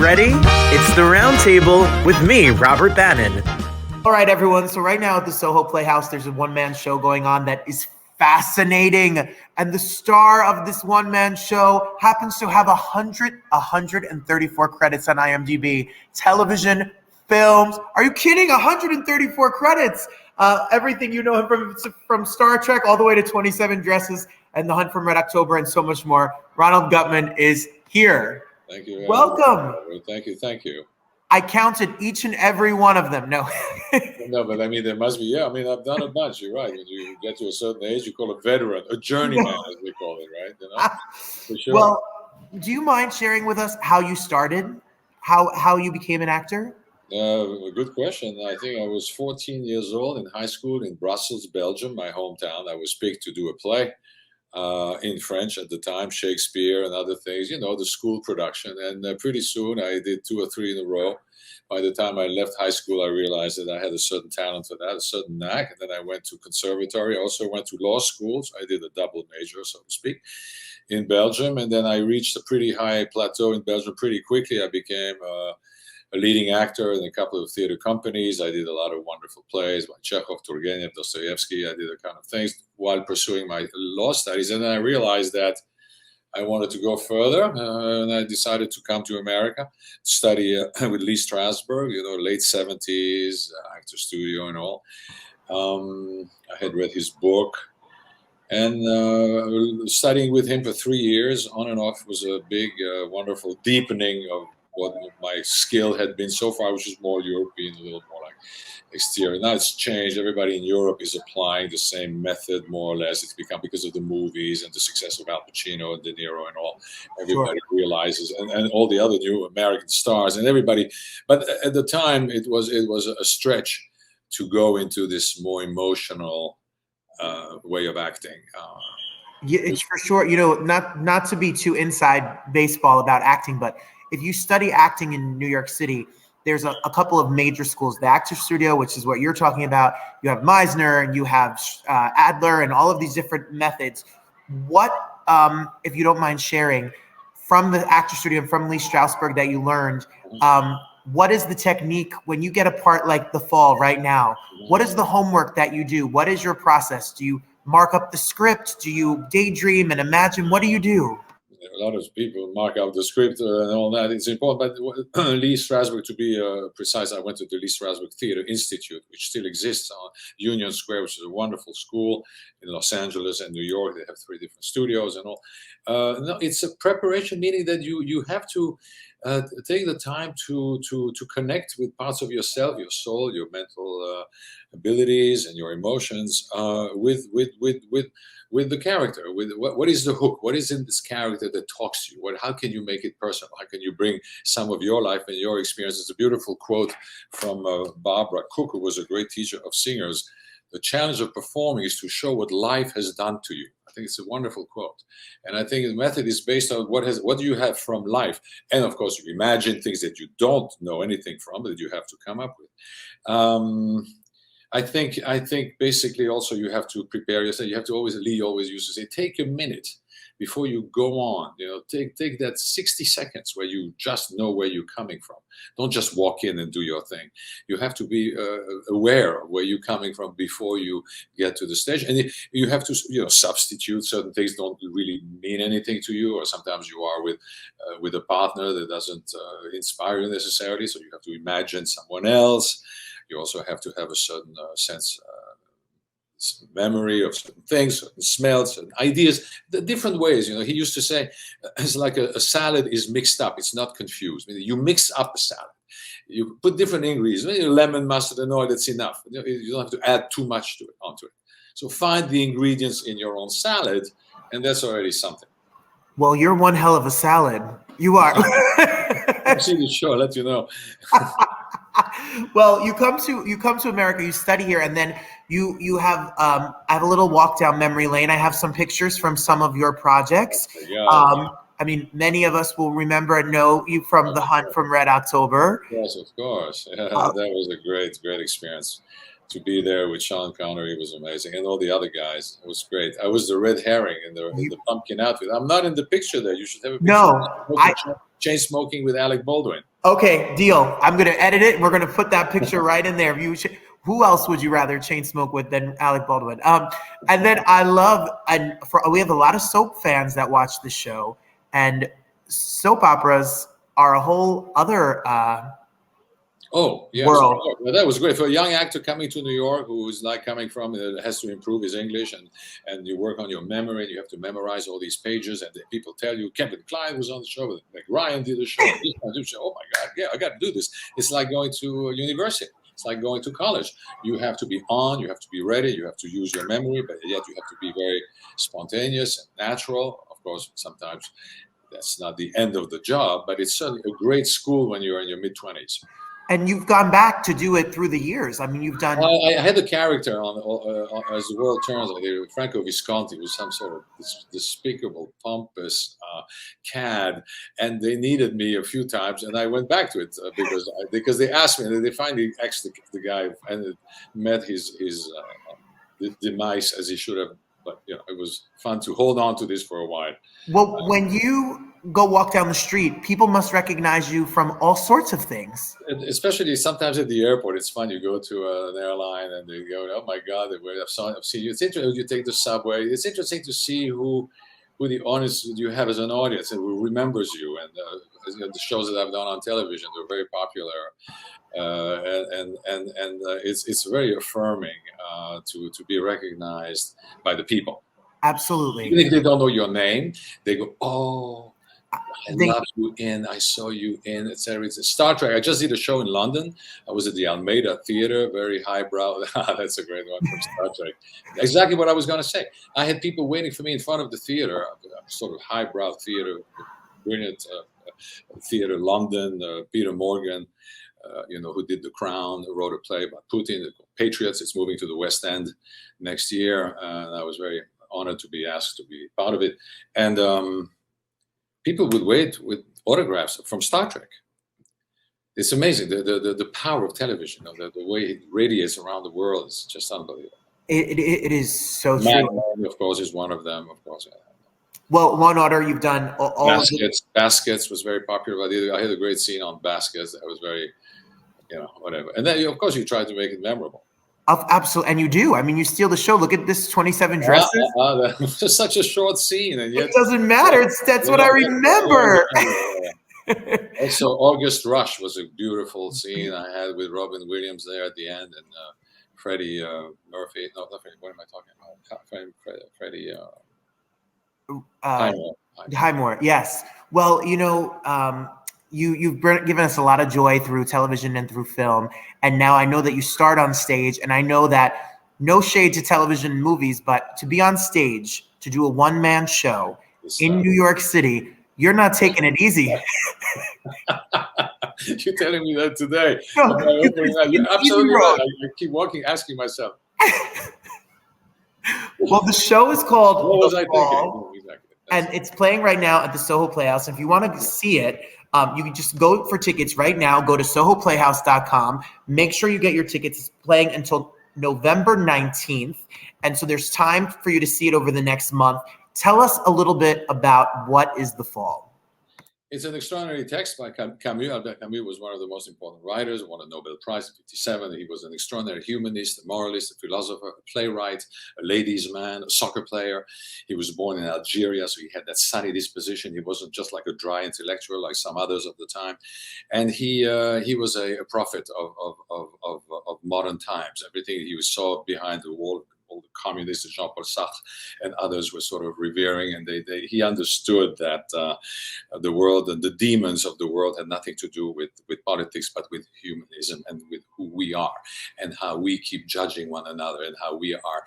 ready? It's the Roundtable with me, Robert Bannon. All right, everyone. So right now at the Soho Playhouse, there's a one-man show going on that is fascinating. And the star of this one-man show happens to have 134 credits on IMDb. Television, films. Are you kidding? 134 credits. Everything you know him from Star Trek all the way to 27 Dresses and The Hunt from Red October and so much more. Ronald Guttman is here. Thank you. Welcome. Thank you. I counted each and every one of them. No. No, but I mean, there must be, yeah. I mean, I've done a bunch. You're right. When you get to a certain age, you call a veteran, a journeyman, as we call it, right? You know? For sure. Well, do you mind sharing with us how you started, how you became an actor? A good question. I think I was 14 years old in high school in Brussels, Belgium, my hometown. I was picked to do a play in French at the time, Shakespeare and other things, you know, the school production. And pretty soon I did 2 or 3 in a row. By the time I left high school, I realized that I had a certain talent for that, a certain knack. And then I went to conservatory. I also went to law school. So I did a double major, so to speak, in Belgium. And then I reached a pretty high plateau in Belgium pretty quickly. I became a leading actor in a couple of theater companies. I did a lot of wonderful plays by Chekhov, Turgenev, Dostoevsky. I did a kind of things while pursuing my law studies. And then I realized that I wanted to go further, and I decided to come to America, study with Lee Strasberg, you know, late 70s, actor studio and all. I had read his book, and studying with him for 3 years, on and off, was a big, wonderful deepening of what my skill had been so far, which is more European, a little more like exterior. Now it's changed. Everybody in Europe is applying the same method, more or less. It's become, because of the movies and the success of Al Pacino and De Niro and all, everybody realizes, and all the other new American stars and everybody. But at the time, it was a stretch to go into this more emotional way of acting. Yeah, it's for sure. You know, not to be too inside baseball about acting, but if you study acting in New York City, there's a couple of major schools. The Actor Studio, which is what you're talking about. You have Meisner and you have Adler and all of these different methods. What, if you don't mind sharing, from the Actor Studio and from Lee Strasberg that you learned, what is the technique when you get a part like The Fall right now? What is the homework that you do? What is your process? Do you mark up the script? Do you daydream and imagine? What do you do? A lot of people mark out the script and all that. It's important. But Lee Strasberg, to be precise, I went to the Lee Strasberg Theatre Institute, which still exists on Union Square, which is a wonderful school in Los Angeles and New York. They have 3 different studios and all. No, it's a preparation, meaning that you have to take the time to connect with parts of yourself, your soul, your mental abilities, and your emotions with the character. With what is the hook? What is in this character that talks to you? How can you make it personal? How can you bring some of your life and your experience? It's a beautiful quote from Barbara Cook, who was a great teacher of singers. The challenge of performing is to show what life has done to you. I think it's a wonderful quote. And I think the method is based on what do you have from life. And of course, you imagine things that you don't know anything from, that you have to come up with. I think basically also you have to prepare yourself. You have to Lee always used to say, take a minute before you go on. You know, take that 60 seconds where you just know where you're coming from. Don't just walk in and do your thing. You have to be aware of where you're coming from before you get to the stage. And you have to, substitute. Certain things don't really mean anything to you, or sometimes you are with a partner that doesn't inspire you necessarily. So you have to imagine someone else. You also have to have a certain sense, memory of certain things, certain smells, certain ideas, the different ways. You know, he used to say, it's like a salad is mixed up. It's not confused. I mean, you mix up a salad. You put different ingredients, lemon, mustard, and oil. That's enough. You don't have to add too much onto it. So find the ingredients in your own salad, and that's already something. Well, you're one hell of a salad. You are. I'll see the show. I'll let you know. Well, you come to America, you study here, and then you have I have a little walk down memory lane. I have some pictures from some of your projects. Yeah. I mean, many of us will remember and know you from The Hunt from Red October. Yes, of course. Yeah, that was a great experience. to be there with Sean Connery was amazing, and all the other guys. It was great. I was the red herring in the pumpkin outfit. I'm not in the picture there. You should have a picture. No, chain smoking with Alec Baldwin. Okay, deal. I'm going to edit it. We're going to put that picture right in there. Who else would you rather chain smoke with than Alec Baldwin? And then we have a lot of soap fans that watch the show, and soap operas are a whole other world. Well, that was great for a young actor coming to New York who is like coming from has to improve his English, and you work on your memory. And you have to memorize all these pages, and then people tell you Kevin Kline was on the show, like Ryan did the show. Oh my God, yeah, I got to do this. It's like going to university. It's like going to college. You have to be on. You have to be ready. You have to use your memory, but yet you have to be very spontaneous and natural. Of course, sometimes that's not the end of the job, but it's certainly a great school when you're in your mid-20s. And you've gone back to do it through the years. I mean, you've done. I had a character on As the World Turns. I did Franco Visconti, was some sort of despicable, pompous cad, and they needed me a few times, and I went back to it because they asked me, and they finally asked the guy, and it met his demise as he should have. But it was fun to hold on to this for a while. Well, when you go walk down the street, people must recognize you from all sorts of things. Especially sometimes at the airport, it's fun. You go to an airline and they go, "Oh my God, I've seen you." It's interesting. You take the subway. It's interesting to see who the audience you have as an audience and who remembers you. And the shows that I've done on television, they're very popular. It's very affirming to be recognized by the people. Absolutely. Even if they don't know your name, they go, "Oh, I love you in, I saw you in," etc. It's Star Trek. I just did a show in London. I was at the Almeida Theatre, very highbrow. That's a great one from Star Trek. Exactly what I was going to say. I had people waiting for me in front of the theater, sort of highbrow theater, brilliant theater, London. Peter Morgan, who did The Crown, wrote a play about Putin, the Patriots. It's moving to the West End next year, and I was very honored to be asked to be part of it. And people would wait with autographs from Star Trek. It's amazing the power of television. The way it radiates around the world is just unbelievable. It is so Man, true. of course, is one of them. Of course. Well, Law and Order, you've done all Baskets. Baskets was very popular. I had a great scene on Baskets that was very, whatever. And then, of course, you try to make it memorable. Absolutely, and you do. I mean, you steal the show. Look at this 27 dresses. That was just such a short scene, and yet it doesn't matter. That's what I remember. Also, August Rush was a beautiful scene I had with Robin Williams there at the end, and Freddie Murphy. No, not Freddie. What am I talking about? Freddie. Highmore. Yes. Well, you've given us a lot of joy through television and through film. And now I know that you start on stage, and I know that no shade to television and movies, but to be on stage, to do a one-man show in New York City, you're not taking it easy. You're telling me that today. No, you're absolutely right. I keep asking myself. Well, the show is called What was I Fall, thinking? Exactly. and it's playing right now at the Soho Playhouse. If you want to see it, you can just go for tickets right now. Go to sohoplayhouse.com. Make sure you get your tickets. It's playing until November 19th. And so there's time for you to see it over the next month. Tell us a little bit about what is The Fall. It's an extraordinary text by Camus. Albert Camus was one of the most important writers, won a Nobel Prize in 1957. He was an extraordinary humanist, a moralist, a philosopher, a playwright, a ladies' man, a soccer player. He was born in Algeria, so he had that sunny disposition. He wasn't just like a dry intellectual like some others of the time. And he was a prophet of modern times. Everything he saw behind the wall, all the communists, Jean-Paul Sartre and others were sort of revering, and he understood that the world and the demons of the world had nothing to do with politics, but with humanism and with who we are and how we keep judging one another and how we are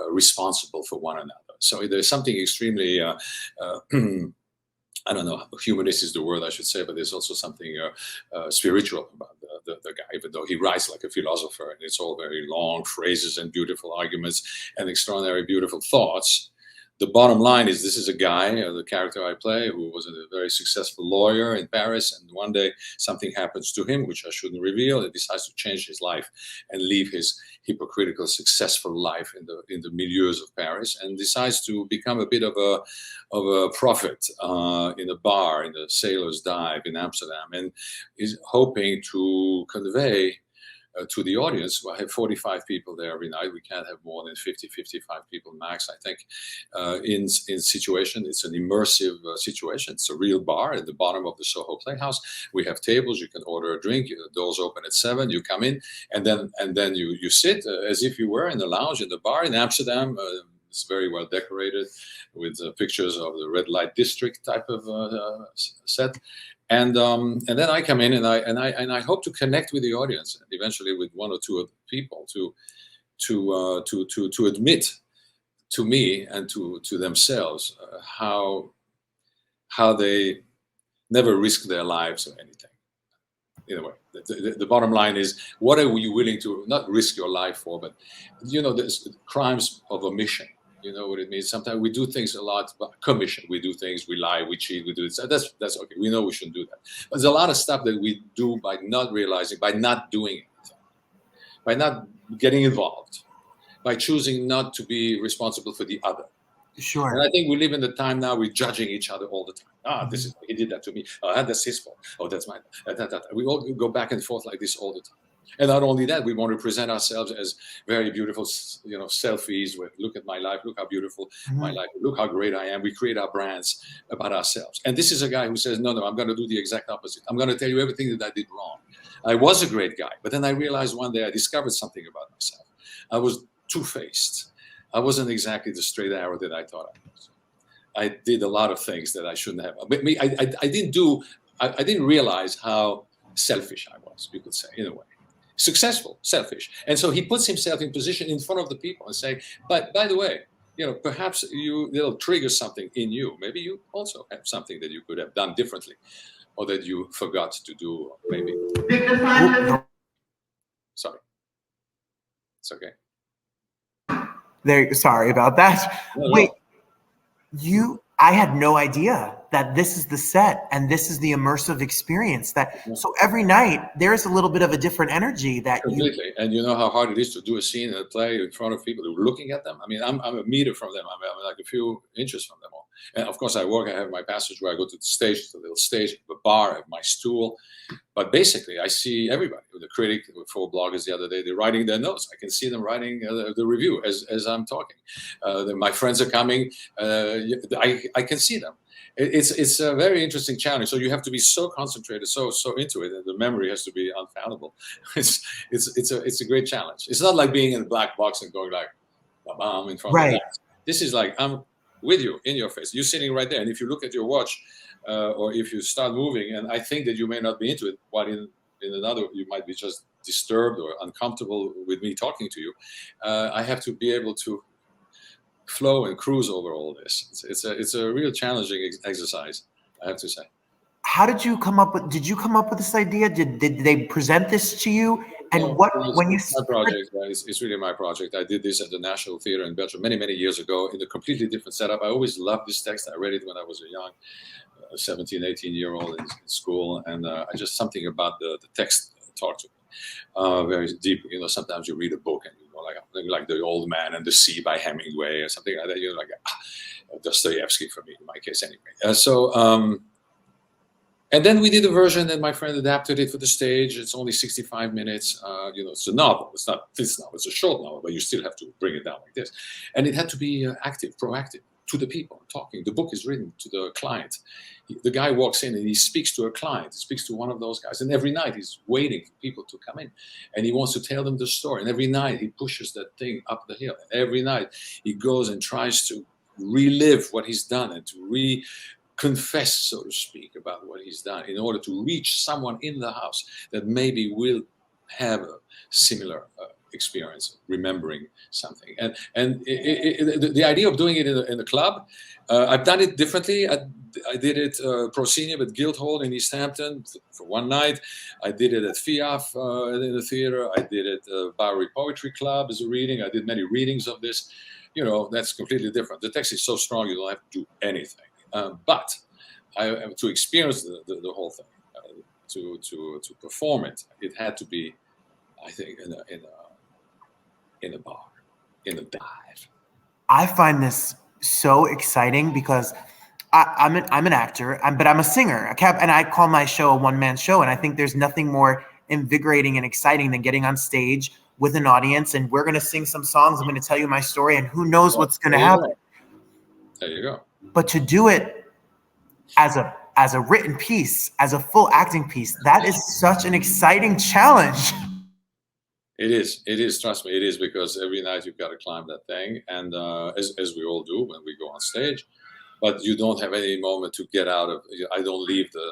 responsible for one another. So there's something extremely I don't know, humanist is the word I should say, but there's also something spiritual about the guy, even though he writes like a philosopher, and it's all very long phrases and beautiful arguments and extraordinary beautiful thoughts. the bottom line is, this is a guy, the character I play, who was a very successful lawyer in Paris, and one day something happens to him, which I shouldn't reveal. He decides to change his life and leave his hypocritical, successful life in the milieus of Paris, and decides to become a bit of a prophet in a bar in the Sailor's Dive in Amsterdam, and is hoping to convey to the audience. Well, I have 45 people there every night. We can't have more than 50, 55 people max, I think, in situation. It's an immersive situation. It's a real bar at the bottom of the Soho Playhouse. We have tables. You can order a drink. The doors open at 7. You come in, and then you sit as if you were in the lounge in the bar in Amsterdam. It's very well decorated with pictures of the red light district type of set. And then I come in, and I hope to connect with the audience, and eventually with one or two other people, to admit to me and to themselves how they never risk their lives or anything. In a way, the bottom line is, what are you willing to not risk your life for? But there's crimes of omission. You know what it means? Sometimes we do things a lot, commission. We do things, we lie, we cheat, we do this. That's okay. We know we shouldn't do that. But there's a lot of stuff that we do by not realizing, by not doing it, by not getting involved, by choosing not to be responsible for the other. Sure. And I think we live in the time now we're judging each other all the time. This is, he did that to me. That's his fault. Oh, that's mine. We all go back and forth like this all the time. And not only that, we want to present ourselves as very beautiful, selfies with, look at my life, look how beautiful my life, look how great I am. We create our brands about ourselves. And this is a guy who says, no, I'm going to do the exact opposite. I'm going to tell you everything that I did wrong. I was a great guy, but then I realized one day I discovered something about myself. I was two-faced. I wasn't exactly the straight arrow that I thought I was. I did a lot of things that I shouldn't have. But I didn't realize how selfish I was, you could say, in a way. Successful, selfish. And so he puts himself in position in front of the people and say, but by the way, perhaps it'll trigger something in you. Maybe you also have something that you could have done differently, or that you forgot to do, maybe. Sorry. It's okay. Sorry about that. No. Wait, I had no idea that this is the set and this is the immersive experience. So every night there's a little bit of a different energy that completely. And you know how hard it is to do a scene and a play in front of people who are looking at them. I mean, I'm a meter from them. I'm like a few inches from them all. And of course, I have my passage where I go to the stage, the little stage, the bar, I have my stool. But basically, I see everybody. The critic, with 4 bloggers the other day, they're writing their notes. I can see them writing the review as I'm talking. My friends are coming. I can see them. It's a very interesting challenge. So you have to be so concentrated, so into it, and the memory has to be unfathomable. It's a great challenge. It's not like being in a black box and going like, bam, in front of that. This is like, I'm with you, in your face. You're sitting right there, and if you look at your watch, or if you start moving, and I think that you may not be into it, while in another you might be just disturbed or uncomfortable with me talking to you, I have to be able to flow and cruise over all this. It's a real challenging exercise, I have to say. How did you come up with? Did you come up with this idea? Did they present this to you? And No, when you my project, it's really my project. I did this at the National Theatre in Belgium many years ago in a completely different setup. I always loved this text. I read it when I was a young 17, 18-year-old in school, and I just something about the text talked to me very deep. Sometimes you read a book and like The Old Man and the Sea by Hemingway or something like that. Like Dostoevsky for me, in my case anyway. And then we did a version, and my friend adapted it for the stage. It's only 65 minutes. It's a novel. It's not this novel. It's a short novel, but you still have to bring it down like this. And it had to be active, proactive, to the people talking. The book is written to the client. The guy walks in and he speaks to a client. He speaks to one of those guys. And every night he's waiting for people to come in. And he wants to tell them the story. And every night he pushes that thing up the hill. And every night he goes and tries to relive what he's done and to confess, so to speak, about what he's done in order to reach someone in the house that maybe will have a similar experience, remembering something. And the idea of doing it in a club, I've done it differently. I did it proscenium at Guildhall in East Hampton for one night. I did it at FIAF in the theater. I did it at Bowery Poetry Club as a reading. I did many readings of this. That's completely different. The text is so strong you don't have to do anything. But to experience the whole thing, to perform it, it had to be, I think, in a bar, in a dive. I find this so exciting because I'm an actor, but I'm a singer, and I call my show a one-man show. And I think there's nothing more invigorating and exciting than getting on stage with an audience, and we're going to sing some songs. I'm going to tell you my story, and who knows what's going to happen. There you go. But to do it as a written piece, as a full acting piece, that is such an exciting challenge. It is. Trust me, it is, because every night you've got to climb that thing, and as we all do when we go on stage. But you don't have any moment to get out of. I don't leave the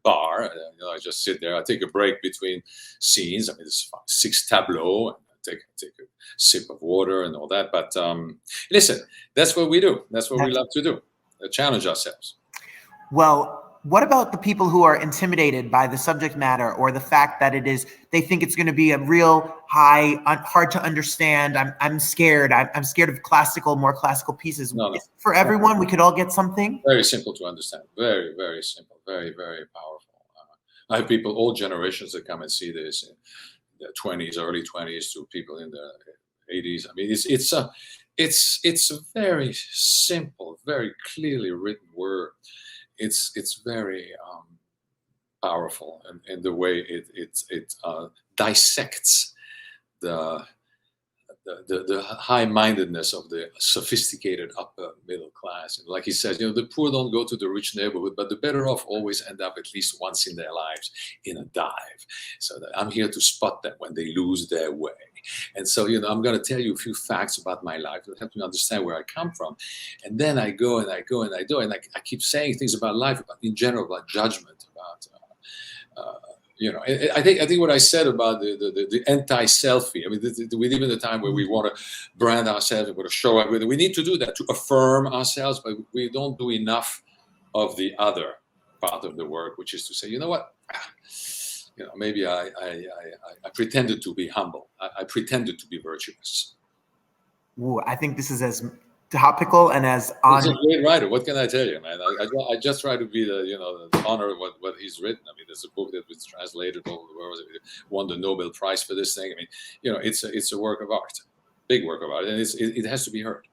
bar. I just sit there. I take a break between scenes. I mean, it's 6 tableaux, and I take a sip of water and all that. But listen, that's what we do. That's what we love to do. Challenge ourselves. Well, what about the people who are intimidated by the subject matter, or the fact that they think it's going to be a real hard to understand? I'm scared. I'm scared of more classical pieces. No. For everyone, we could all get something. Very simple to understand. Very, very simple. Very, very powerful. I have people, all generations, that come and see this in their 20s, early 20s, to people in their 80s. I mean, it's a very simple, very clearly written word. It's very powerful, and the way it dissects the high-mindedness of the sophisticated upper middle class. And like he says, the poor don't go to the rich neighborhood, but the better off always end up at least once in their lives in a dive. So that I'm here to spot them when they lose their way. And so, I'm going to tell you a few facts about my life. You have to understand where I come from. And then I go and I go and I do. And I keep saying things about life, in general, about judgment, about, I think what I said about the anti-selfie. I mean, we live in a time where we want to brand ourselves, we want to show up. We need to do that to affirm ourselves, but we don't do enough of the other part of the work, which is to say, you know what? Maybe I pretended to be humble. I pretended to be virtuous. Ooh, I think this is as topical and as on. He's a great writer. What can I tell you, man? I just try to be the honor of what he's written. I mean, there's a book that was translated all over the world, won the Nobel Prize for this thing. I mean, it's a work of art, big work of art, and it has to be heard.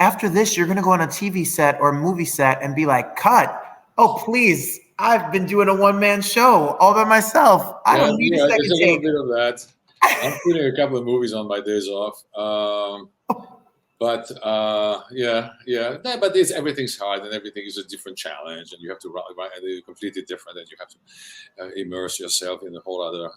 After this, you're going to go on a TV set or a movie set and be like, cut. Oh, please. I've been doing a one-man show all by myself. I don't need a second there's take. A little bit of that. I'm shooting a couple of movies on my days off. But everything's hard, and everything is a different challenge, and you have to write completely different, and you have to immerse yourself in a whole other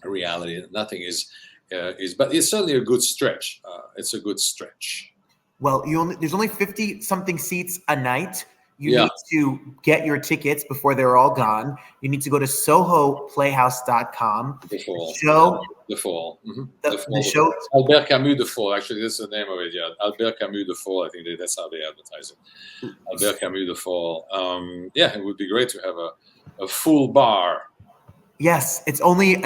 reality. Nothing is, but it's certainly a good stretch. It's a good stretch. Well, there's only 50-something seats a night. You need to get your tickets before they're all gone. You need to go to SohoPlayhouse.com. The Fall. The Fall. Mm-hmm. The show. Albert Camus, The Fall. Actually, that's the name of it. Yeah, Albert Camus, The Fall. I think that's how they advertise it. Albert Camus, The Fall. It would be great to have a full bar. Yes, it's only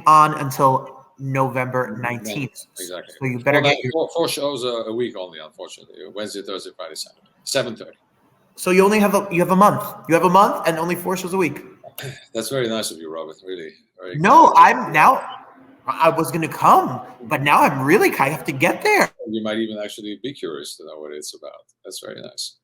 on until November 19th. Exactly. So you better get your 4 shows a week only, unfortunately. Wednesday, Thursday, Friday, Saturday. 7:30. So you only have a month. You have a month and only 4 shows a week. That's very nice of you, Robert. Really. Very no, I was going to come, but now I have to get there. You might even actually be curious to know what it's about. That's very nice.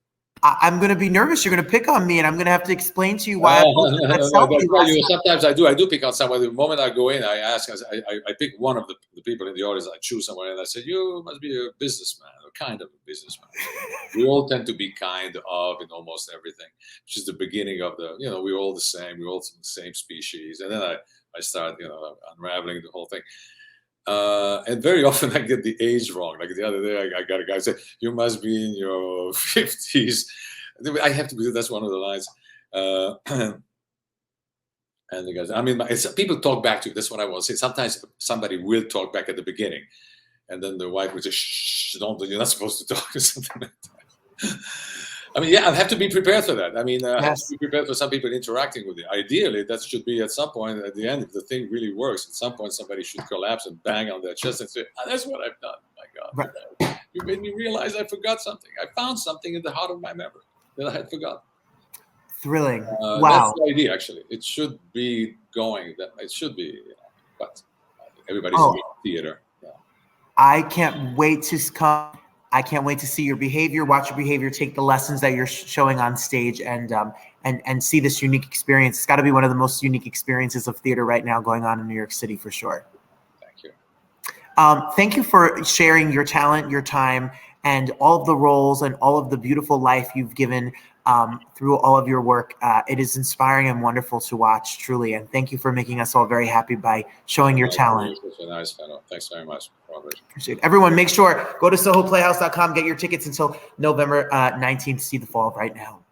I'm going to be nervous. You're going to pick on me, and I'm going to have to explain to you why. Sometimes I do pick on someone. The moment I go in, I ask. I pick one of the people in the audience. I choose someone, and I say, "You must be a businessman, or kind of a businessman." We all tend to be kind of in almost everything, which is the beginning of the. We're all the same. We're all the same species, and then I start, unraveling the whole thing. And very often I get the age wrong. Like the other day, I got a guy say, "You must be in your 50s." I have to do. That's one of the lines. And the guys, people talk back to you. That's what I want to say. Sometimes somebody will talk back at the beginning, and then the wife will say, "Shh, don't. You're not supposed to talk," or something like that. I mean, yeah, I have to be prepared for that. I mean, I have Yes. to be prepared for some people interacting with it. Ideally, that should be at some point at the end, if the thing really works, at some point somebody should collapse and bang on their chest and say, that's what I've done. My God, Right. you made me realize I forgot something. I found something in the heart of my memory that I had forgotten. Thrilling. That's Wow. the idea, actually. It should be going. It should be, but everybody's Oh. doing theater. Yeah. I can't wait to come. I can't wait to see your behavior, watch your behavior, take the lessons that you're showing on stage, and see this unique experience. It's got to be one of the most unique experiences of theater right now going on in New York City for sure. Thank you. Thank you for sharing your talent, your time, and all of the roles and all of the beautiful life you've given through all of your work. It is inspiring and wonderful to watch, truly. And thank you for making us all very happy by showing your talent. It's a nice panel. Thanks very much, Robert. Appreciate it. Everyone, make sure, go to SohoPlayhouse.com, get your tickets until November 19th. See the fall right now.